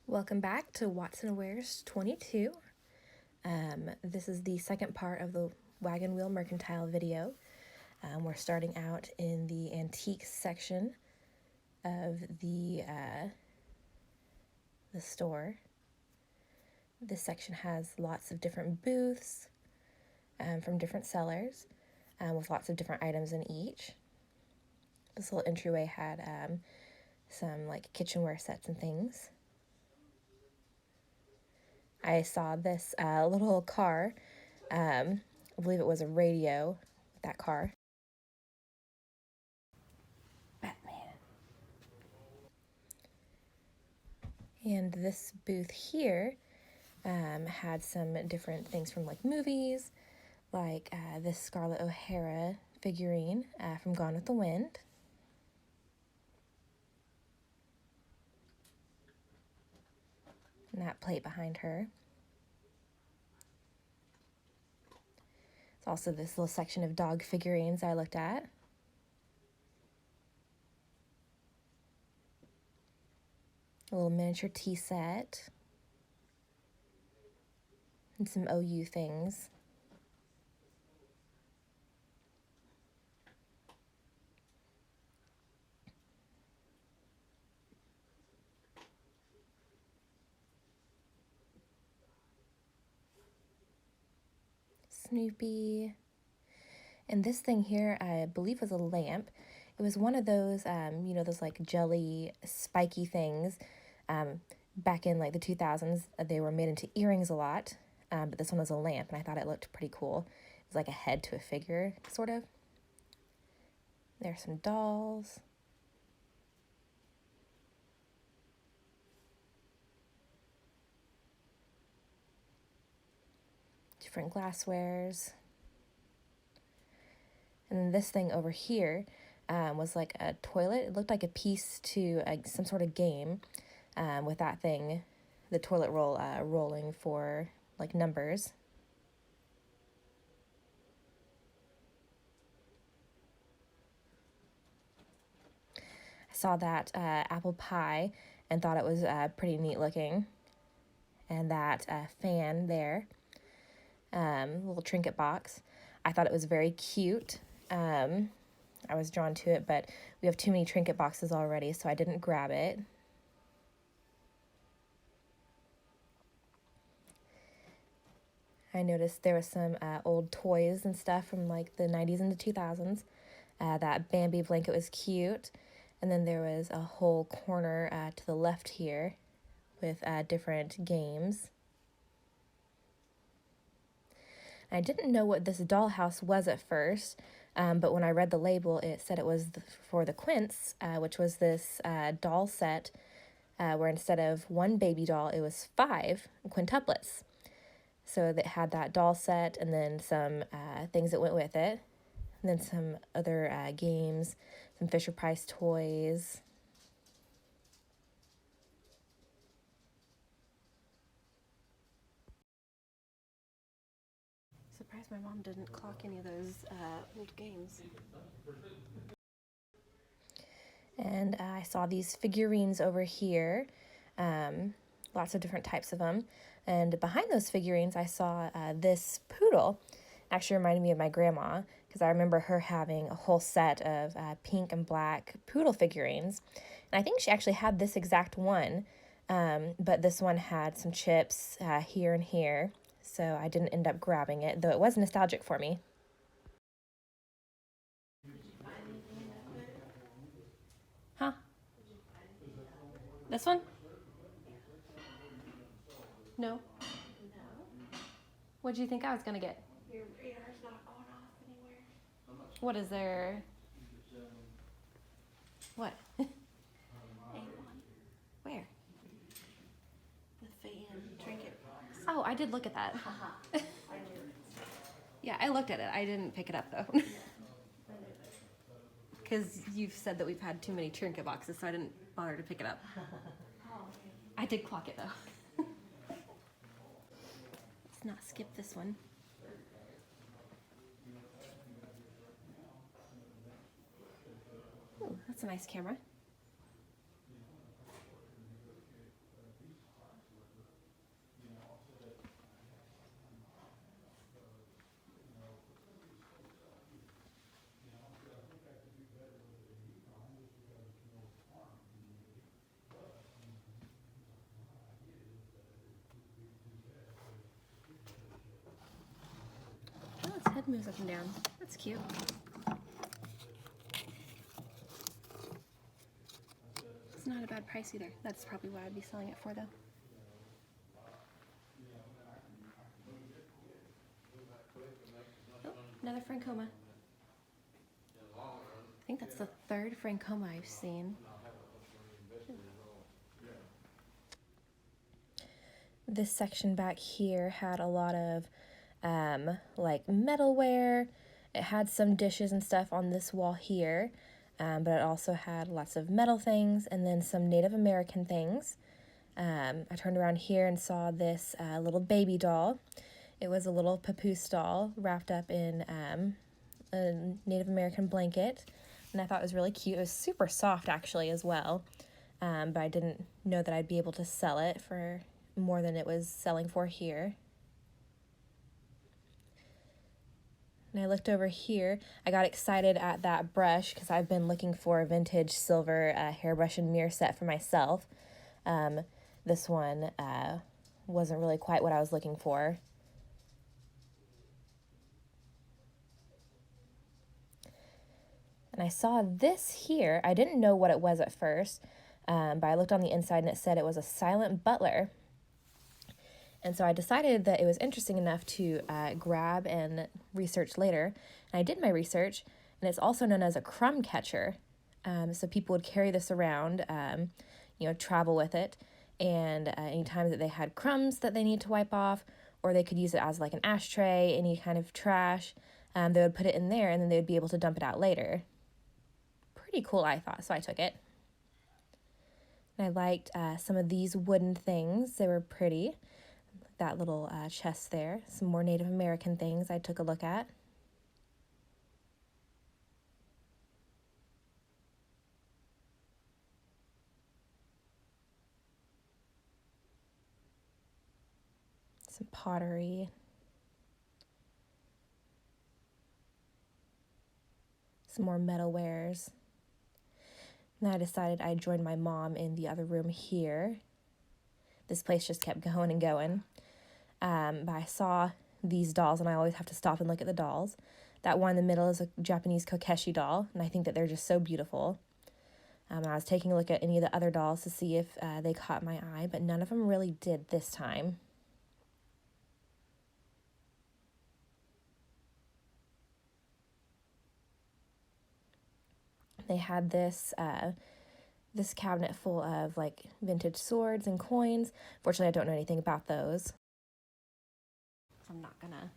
Welcome back to Watson Wares 22. This is the second part of the Wagon Wheel Mercantile video. We're starting out in the antiques section of the store. This section has lots of different booths from different sellers with lots of different items in each. This little entryway had some like kitchenware sets and things. I saw this little car. I believe it was a radio, that car. Batman. And this booth here had some different things from like movies, like this Scarlett O'Hara figurine from Gone with the Wind. And that plate behind her. There's also this little section of dog figurines I looked at. A little miniature tea set. And some OU things. Snoopy. And this thing here, I believe, was a lamp. It was one of those, those like jelly, spiky things. Back in like the 2000s, they were made into earrings a lot. But this one was a lamp, and I thought it looked pretty cool. It was like a head to a figure, sort of. There's some dolls. Different glasswares. And then this thing over here was like a toilet. It looked like a piece to some sort of game with that thing, the toilet roll rolling for like numbers. I saw that apple pie and thought it was pretty neat looking. And that fan there, little trinket box. I thought it was very cute. I was drawn to it, but we have too many trinket boxes already, so I didn't grab it. I noticed there was some old toys and stuff from like the 90s and the 2000s. That Bambi blanket was cute. And then there was a whole corner to the left here with different games. I didn't know what this dollhouse was at first, but when I read the label, it said it was for the Quints, which was this doll set where instead of one baby doll, it was 5 quintuplets. So that had that doll set and then some things that went with it. And then some other games, some Fisher-Price toys. Surprised my mom didn't clock any of those old games. And I saw these figurines over here. Lots of different types of them. And behind those figurines, I saw this poodle. Actually reminded me of my grandma, because I remember her having a whole set of pink and black poodle figurines. And I think she actually had this exact one, but this one had some chips here and here, so I didn't end up grabbing it, though it was nostalgic for me. Huh? This one? No. What did you think I was going to get? Your radar's not going off anywhere. What is there? What? A1. Where? The fan trinket box. Oh, I did look at that. I knew it. Yeah, I looked at it. I didn't pick it up, though. Because you've said that we've had too many trinket boxes, so I didn't bother to pick it up. Oh, I did clock it, though. Let's not skip this one. Ooh, that's a nice camera. head moves up and down. That's cute. It's not a bad price either. That's probably what I'd be selling it for though. Oh, another Francoma. I think that's the third Francoma I've seen. This section back here had a lot of like metalware. It had some dishes and stuff on this wall here, but it also had lots of metal things and then some Native American things. I turned around here and saw this little baby doll. It was a little papoose doll wrapped up in a Native American blanket, and I thought it was really cute. It was super soft actually as well, but I didn't know that I'd be able to sell it for more than it was selling for here. And I looked over here. I got excited at that brush because I've been looking for a vintage silver hairbrush and mirror set for myself. This one wasn't really quite what I was looking for. And I saw this here. I didn't know what it was at first, but I looked on the inside and it said it was a silent butler. And so I decided that it was interesting enough to grab and research later. And I did my research, and it's also known as a crumb catcher. So people would carry this around, travel with it. And anytime that they had crumbs that they need to wipe off, or they could use it as like an ashtray, any kind of trash, they would put it in there, and then they would be able to dump it out later. Pretty cool, I thought, so I took it. And I liked some of these wooden things. They were pretty. That little chest there. Some more Native American things I took a look at. Some pottery. Some more metalwares. And I decided I'd join my mom in the other room here. This place just kept going and going. But I saw these dolls, and I always have to stop and look at the dolls. That one in the middle is a Japanese Kokeshi doll, and I think that they're just so beautiful. I was taking a look at any of the other dolls to see if they caught my eye, but none of them really did this time. They had this cabinet full of like vintage swords and coins. Fortunately, I don't know anything about those. I'm not gonna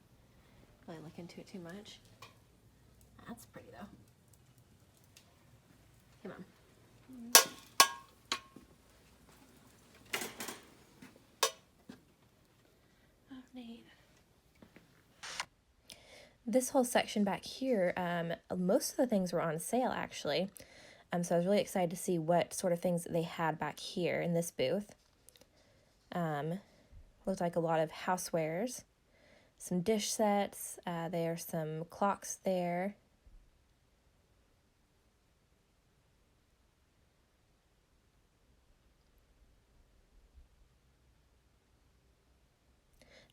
really look into it too much. That's pretty though. Come on. Oh, neat. This whole section back here, most of the things were on sale actually. So I was really excited to see what sort of things that they had back here in this booth. Looked like a lot of housewares. Some dish sets, there are some clocks there.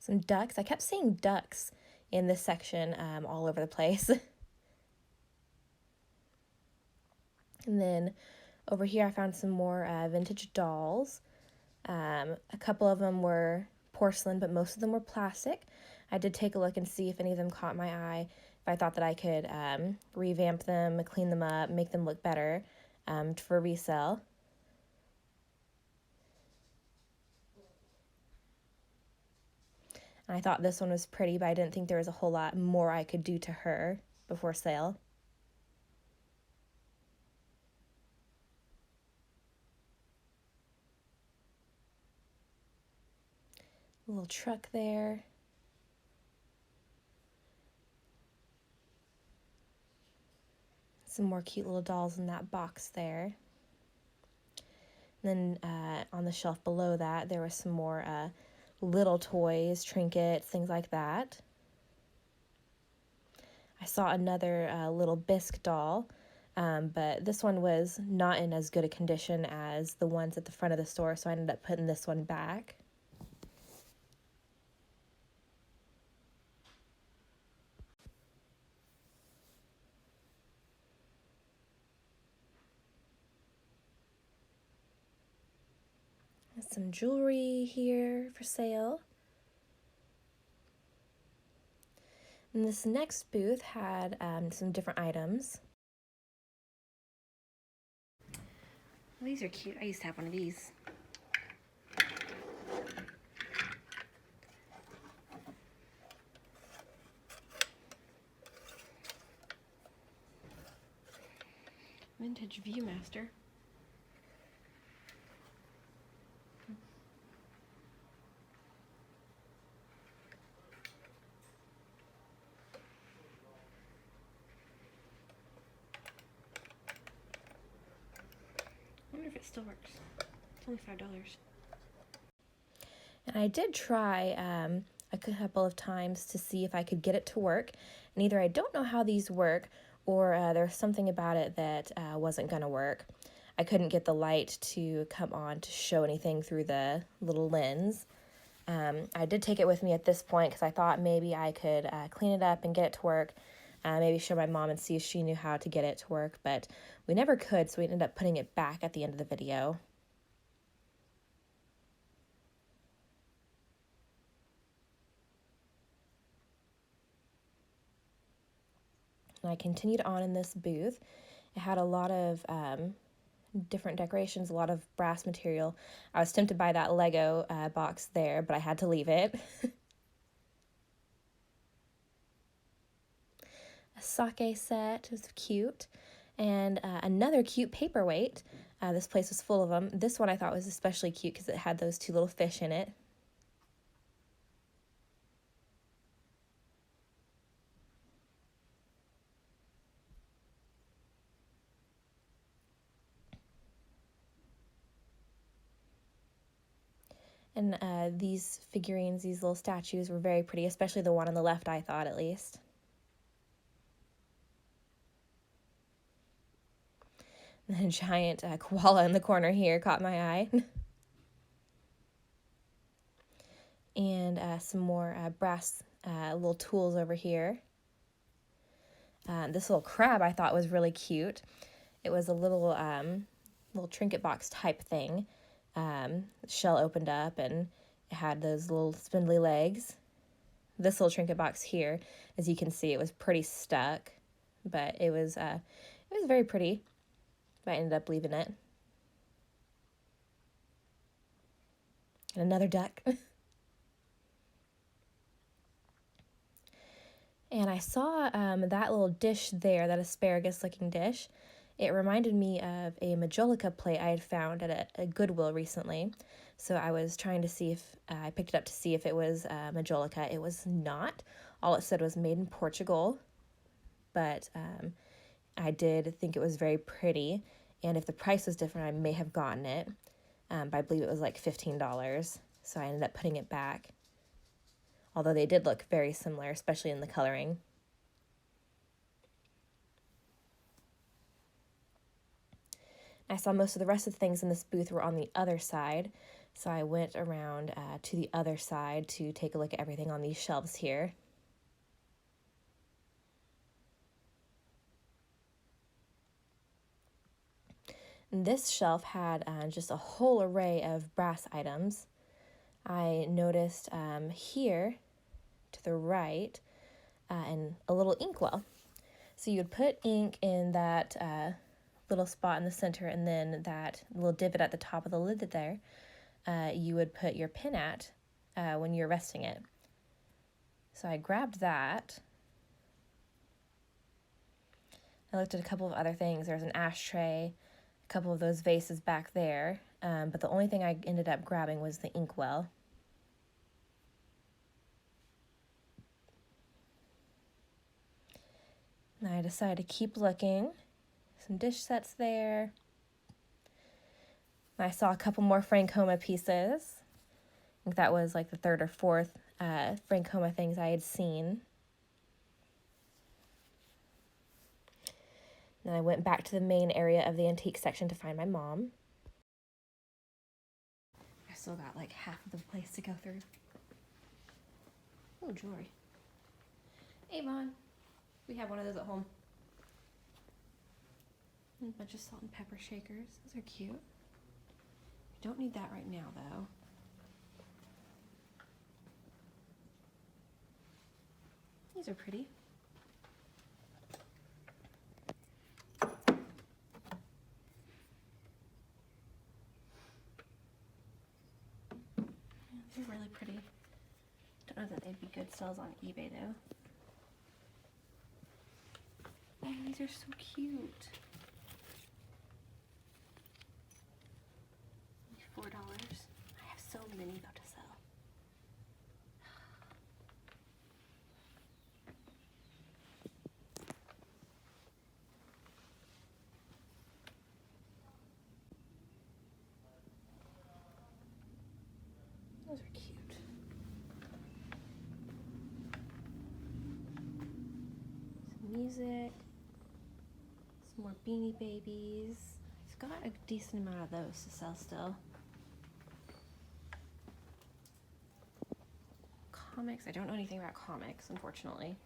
Some ducks. I kept seeing ducks in this section all over the place. And then over here I found some more vintage dolls. A couple of them were porcelain, but most of them were plastic. I did take a look and see if any of them caught my eye, if I thought that I could revamp them, clean them up, make them look better for resale. And I thought this one was pretty, but I didn't think there was a whole lot more I could do to her before sale. A little truck there. Some more cute little dolls in that box there. And then on the shelf below that, there was some more little toys, trinkets, things like that. I saw another little bisque doll, but this one was not in as good a condition as the ones at the front of the store, so I ended up putting this one back. some jewelry here for sale. And this next booth had some different items. These are cute. I used to have one of these. Vintage Viewmaster. I wonder if it still works. It's only $5. And I did try a couple of times to see if I could get it to work. And either I don't know how these work, or there's something about it that wasn't going to work. I couldn't get the light to come on to show anything through the little lens. I did take it with me at this point because I thought maybe I could clean it up and get it to work. Maybe show my mom and see if she knew how to get it to work, but we never could, so we ended up putting it back at the end of the video. And I continued on in this booth. It had a lot of different decorations, a lot of brass material. I was tempted by that Lego box there, but I had to leave it. A sake set was cute, and another cute paperweight. This place was full of them. This one I thought was especially cute because it had those two little fish in it. And these figurines, these little statues, were very pretty, especially the one on the left, I thought, at least. And a giant koala in the corner here caught my eye. And some more brass little tools over here. This little crab I thought was really cute. It was a little trinket box type thing. Shell opened up and it had those little spindly legs. This little trinket box here, as you can see, it was pretty stuck, but it was very pretty. But I ended up leaving it. And another duck. And I saw that little dish there, that asparagus-looking dish. It reminded me of a majolica plate I had found at a Goodwill recently. So I was trying to see if I picked it up to see if it was majolica. It was not. All it said was made in Portugal. But I did think it was very pretty. And if the price was different, I may have gotten it. But I believe it was like $15. So I ended up putting it back. Although they did look very similar, especially in the coloring. I saw most of the rest of the things in this booth were on the other side, so I went around to the other side to take a look at everything on these shelves here. And this shelf had just a whole array of brass items. I noticed here to the right and a little inkwell. So you would put ink in that little spot in the center, and then that little divot at the top of the lid there, you would put your pin at when you're resting it. So I grabbed that. I looked at a couple of other things. There's an ashtray, a couple of those vases back there, but the only thing I ended up grabbing was the inkwell. And I decided to keep looking. Some dish sets there. I saw a couple more Francoma pieces. I think that was like the third or fourth Francoma things I had seen. Then I went back to the main area of the antique section to find my mom. I still got like half of the place to go through. Oh, jewelry. Avon. We have one of those at home. And a bunch of salt and pepper shakers. Those are cute. Don't need that right now, though. These are pretty. They're really pretty. Don't know that they'd be good sales on eBay, though. Oh, these are so cute. $4. I have so many though to sell. Those are cute. Some music. Some more Beanie Babies. It's got a decent amount of those to sell still. Comics. I don't know anything about comics, unfortunately.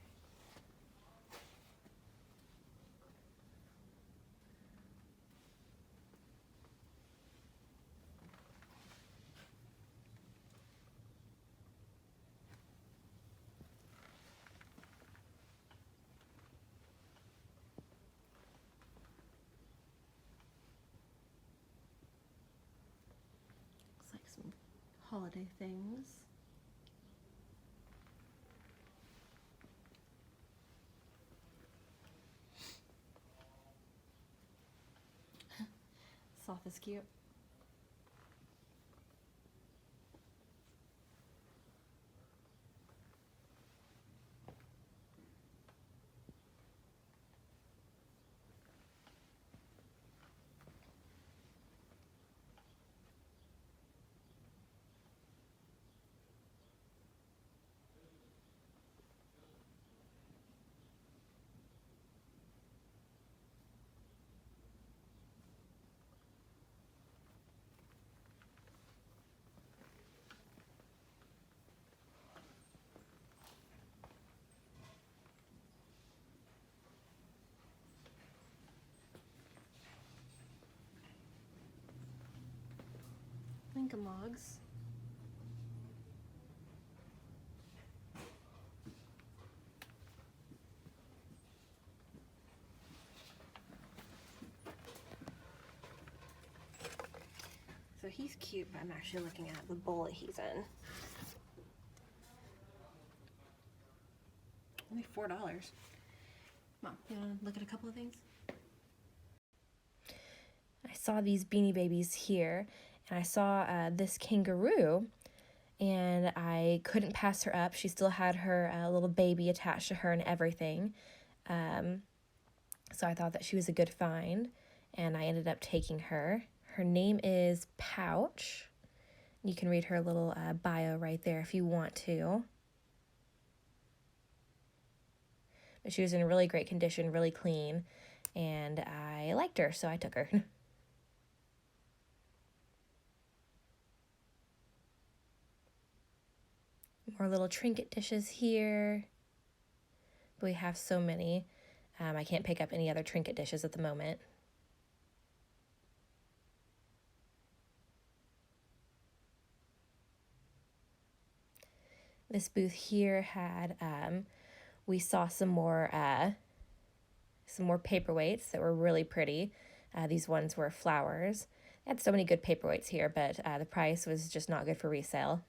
Looks like some holiday things. Sloth is cute. Lincoln Logs. So he's cute, but I'm actually looking at the bowl that he's in. Only $4. Mom, you wanna look at a couple of things? I saw these Beanie Babies here, and I saw this kangaroo, and I couldn't pass her up. She still had her little baby attached to her and everything. So I thought that she was a good find, and I ended up taking her. Her name is Pouch. You can read her little bio right there if you want to. But she was in really great condition, really clean, and I liked her, so I took her. More little trinket dishes here. But we have so many. I can't pick up any other trinket dishes at the moment. This booth here had, we saw some more paperweights that were really pretty. These ones were flowers. They had so many good paperweights here, but the price was just not good for resale.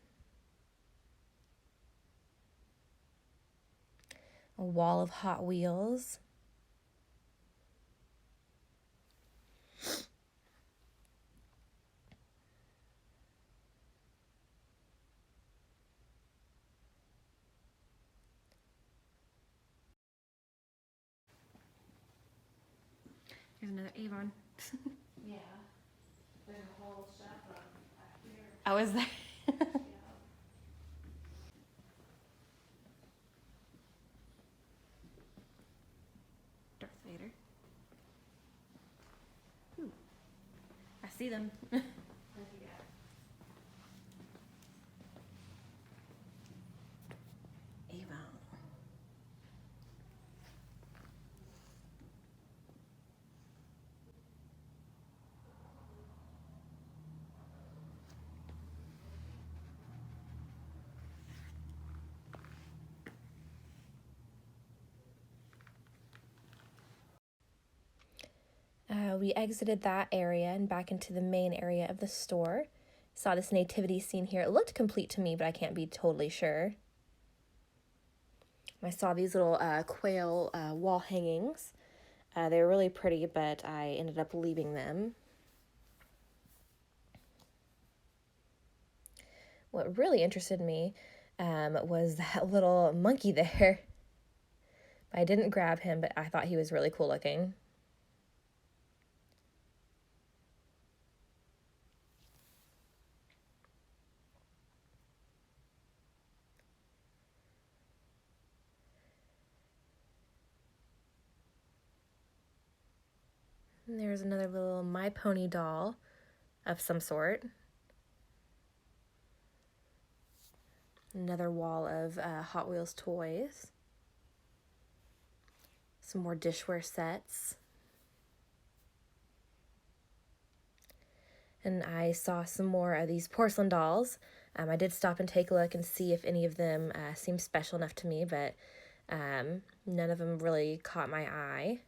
A wall of Hot Wheels. Here's another Avon. Yeah. There's a whole shop back here. Oh, is there? Yeah. Darth Vader. Ooh. I see them. Yeah. Avon. we exited that area and back into the main area of the store. Saw this nativity scene here. It looked complete to me, but I can't be totally sure. I saw these little quail wall hangings. They were really pretty, but I ended up leaving them. What really interested me was that little monkey there. I didn't grab him, but I thought he was really cool looking. And there's another little My Pony doll of some sort. Another wall of Hot Wheels toys. Some more dishware sets. And I saw some more of these porcelain dolls. I did stop and take a look and see if any of them seemed special enough to me, but none of them really caught my eye.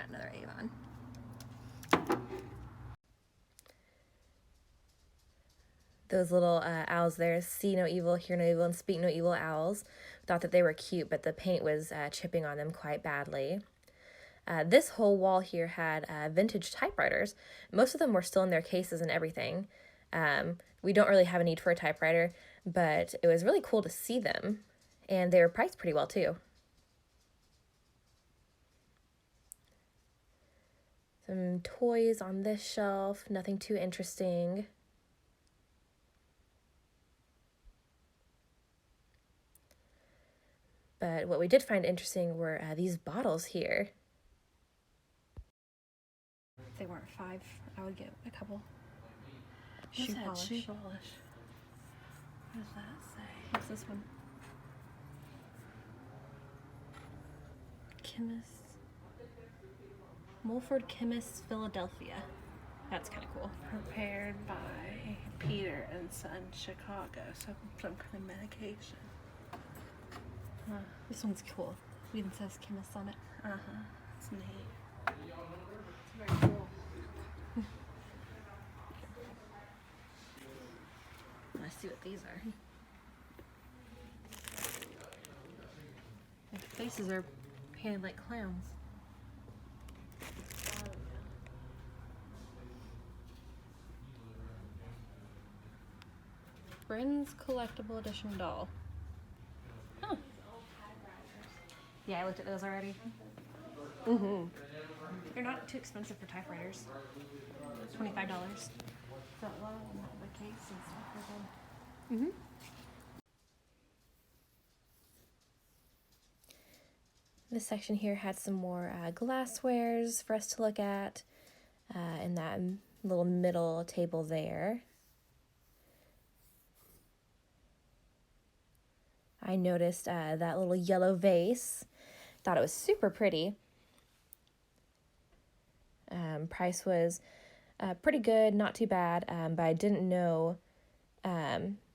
Another Avon. Those little owls there, see no evil, hear no evil, and speak no evil owls. Thought that they were cute, but the paint was chipping on them quite badly. This whole wall here had vintage typewriters. Most of them were still in their cases and everything. We don't really have a need for a typewriter, but it was really cool to see them. And they were priced pretty well too. Some toys on this shelf, nothing too interesting. But what we did find interesting were these bottles here. If they weren't $5, I would get a couple. Shoe polish. Shoe polish. What does that say? What's this one? Chemist. Mulford Chemist, Philadelphia. That's kind of cool. Prepared by Peter and Son, Chicago. Some kind of medication. This one's cool. It even says chemist on it. It's neat. It's very cool. Let's see what these are. Their faces are painted like clowns. Bryn's Collectible Edition doll. Huh. Yeah, I looked at those already. They're not too expensive for typewriters. $25. Is that one the case and stuff like that? This section here had some more glasswares for us to look at in that little middle table there. I noticed that little yellow vase. Thought it was super pretty. Price was pretty good, not too bad, but I didn't know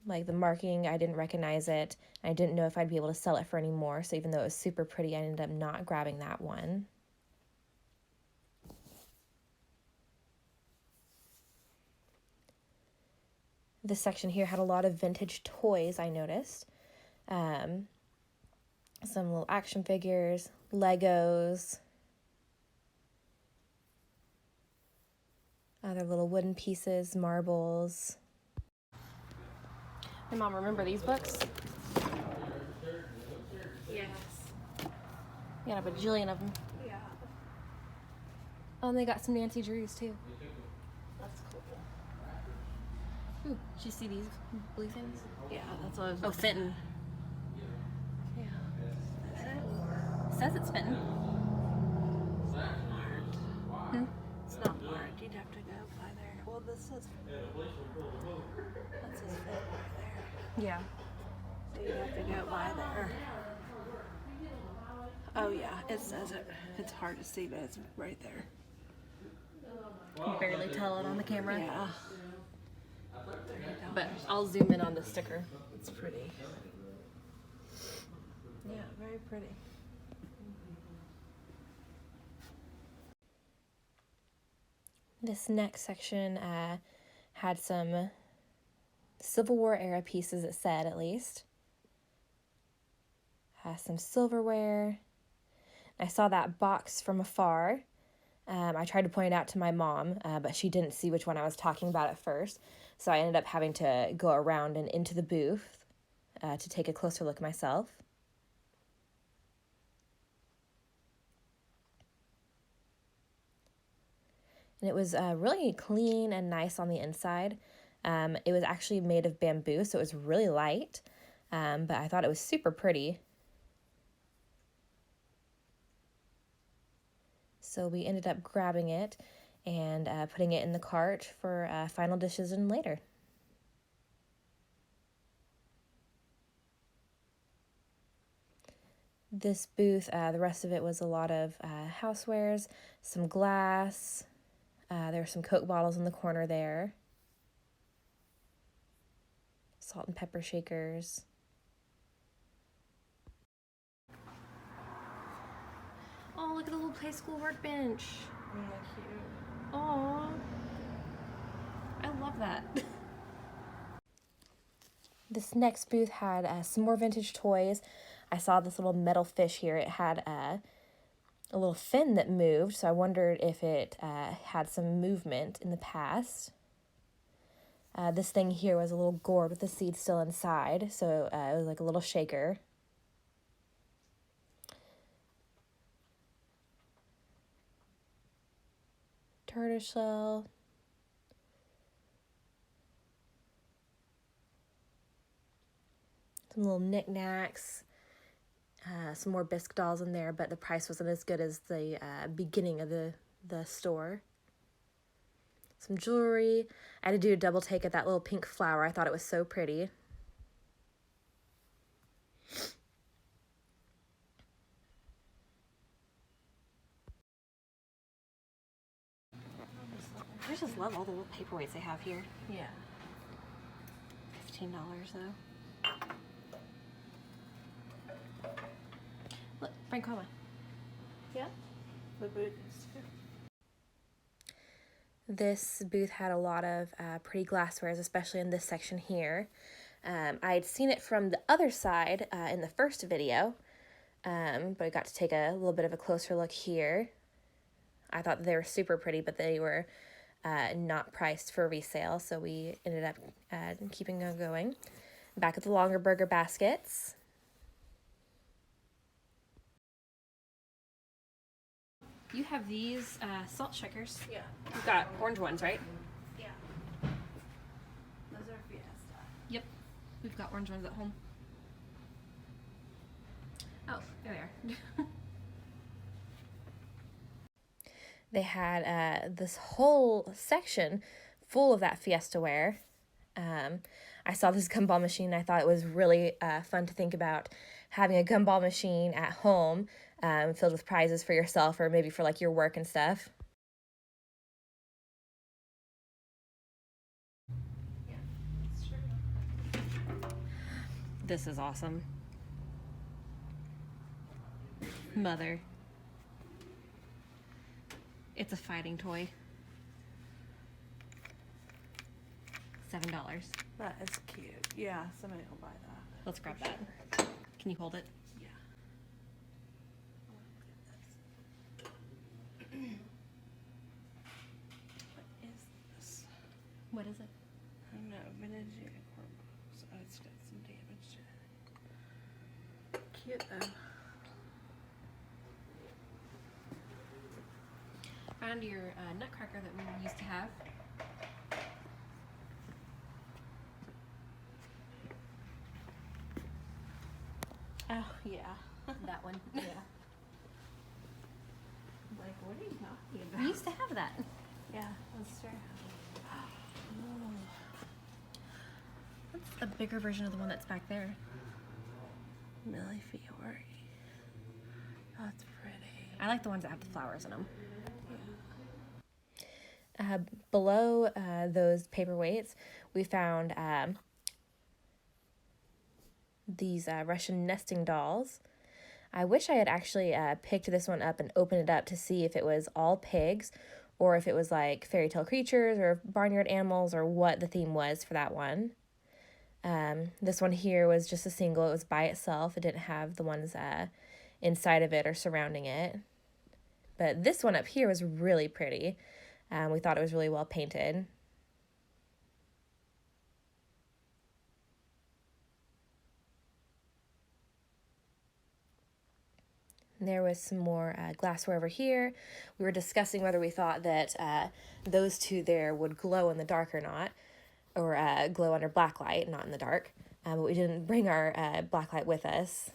like the marking. I didn't recognize it. I didn't know if I'd be able to sell it for any more, so even though it was super pretty, I ended up not grabbing that one. This section here had a lot of vintage toys, I noticed. Some little action figures, Legos, other little wooden pieces, marbles. Hey, Mom, remember these books? Yes. You got a bajillion of them. Yeah. Oh, and they got some Nancy Drews, too. That's cool. Ooh, did you see these blue things? Yeah, that's what I was Oh, Fenton. Yeah. Is it? It says it's Fenton. Marked. It's not marked. You'd have to go by there. Well, this says. That says fit right there. Yeah. So you'd have to go by there. Oh yeah, it says it. It's hard to see, but it's right there. You can barely tell it on the camera. Yeah. But I'll zoom in on the sticker. It's pretty. Yeah, very pretty. This next section had some Civil War era pieces, it said, at least. Some silverware. I saw that box from afar. I tried to point it out to my mom, but she didn't see which one I was talking about at first. So I ended up having to go around and into the booth to take a closer look myself. And it was really clean and nice on the inside. It was actually made of bamboo, so it was really light, but I thought it was super pretty. So we ended up grabbing it and putting it in the cart for final decision later. This booth, the rest of it was a lot of housewares, some glass. There were some Coke bottles in the corner there. Salt and pepper shakers. Oh, look at the little play school workbench. Really cute. Aw. I love that. This next booth had some more vintage toys. I saw this little metal fish here. It had a little fin that moved, so I wondered if it had some movement in the past. This thing here was a little gourd with the seed still inside, so it was like a little shaker. Tortoiseshell. Some little knickknacks. Some more bisque dolls in there, but the price wasn't as good as the beginning of the store. Some jewelry. I had to do a double take at that little pink flower. I thought it was so pretty. I just love all the little paperweights they have here. Yeah. $15 though. Look, Francoma. Yeah. The boot is too. This booth had a lot of pretty glasswares, especially in this section here. I had seen it from the other side in the first video, but I got to take a little bit of a closer look here. I thought they were super pretty, but they were not priced for resale, so we ended up keeping on going. Back at the longer burger baskets. You have these salt shakers. Yeah. You've got orange ones, right? Yeah. Those are Fiesta. Yep. We've got orange ones at home. Oh, there they are. They had this whole section full of that Fiesta ware. I saw this gumball machine. I thought it was really fun to think about having a gumball machine at home filled with prizes for yourself or maybe for like your work and stuff. Yeah, that's true. This is awesome. Mother. It's a fighting toy. $7. That is cute. Yeah, somebody will buy that. Let's grab For that. sure. Can you hold it? Yeah. What is this? What is it? I don't know. Vintage unicorn box. Oh, it's got some damage to it. Cute though. Found your nutcracker that we used to have. Oh yeah. That one. Yeah. Like, what are you talking about? We used to have that. Yeah, that's true. That's a bigger version of the one that's back there. Millie Fiore. That's pretty. I like the ones that have the flowers in them. Below those paperweights, we found these Russian nesting dolls. I wish I had actually picked this one up and opened it up to see if it was all pigs or if it was like fairy tale creatures or barnyard animals or what the theme was for that one. This one here was just a single. It was by itself. It didn't have the ones inside of it or surrounding it. But this one up here was really pretty. We thought it was really well painted. There was some more glassware over here. We were discussing whether we thought that those two there would glow in the dark or not, or glow under black light, not in the dark. But we didn't bring our black light with us.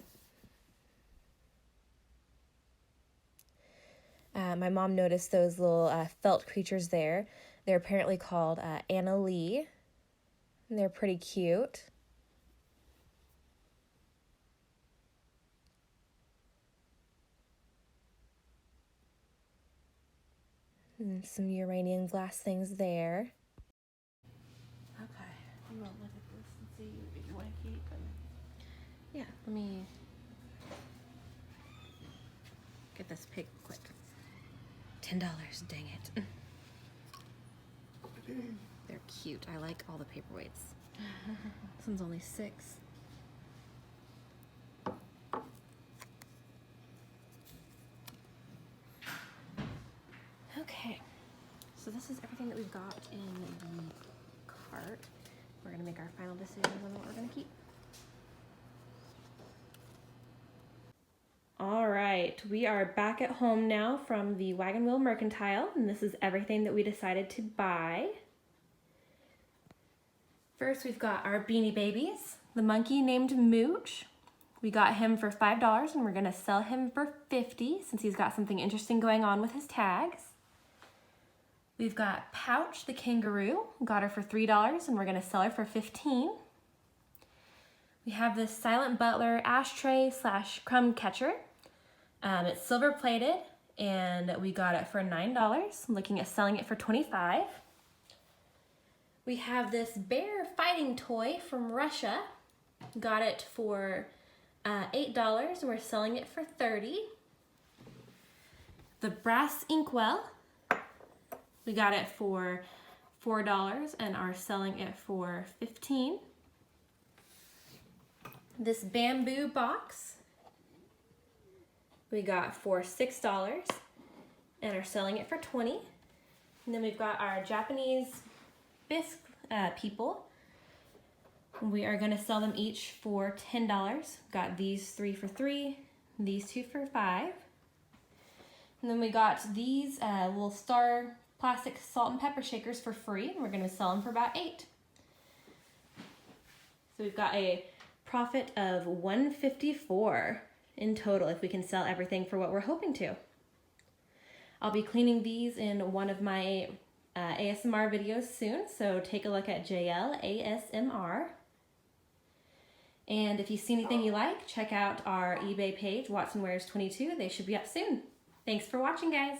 My mom noticed those little felt creatures there. They're apparently called Anna Lee. And they're pretty cute. And some uranium glass things there. Okay. I'm gonna look at this and see if you want to keep them. Yeah, let me get this pig quick. $10, dang it. They're cute. I like all the paperweights. This one's only $6. Okay, so this is everything that we've got in the cart. We're gonna make our final decisions on what we're gonna keep. All right, we are back at home now from the Wagon Wheel Mercantile, and this is everything that we decided to buy. First, we've got our Beanie Babies. The monkey named Mooch. We got him for $5, and we're gonna sell him for $50 since he's got something interesting going on with his tags. We've got Pouch the kangaroo. Got her for $3, and we're gonna sell her for $15. We have this Silent Butler ashtray / crumb catcher. It's silver plated, and we got it for $9. I'm looking at selling it for $25. We have this bear fighting toy from Russia. Got it for $8, and we're selling it for $30. The brass inkwell. We got it for $4 and are selling it for $15. This bamboo box we got for $6 and are selling it for $20. And then we've got our Japanese bisque people. We are going to sell them each for $10. Got these 3 for $3, these 2 for $5. And then we got these little star plastic salt and pepper shakers for free, and we're going to sell them for about $8. So we've got a profit of $154 in total if we can sell everything for what we're hoping to. I'll be cleaning these in one of my ASMR videos soon, so take a look at JL ASMR. And if you see anything you like, check out our eBay page, Watson Wears 22. They should be up soon. Thanks for watching, guys.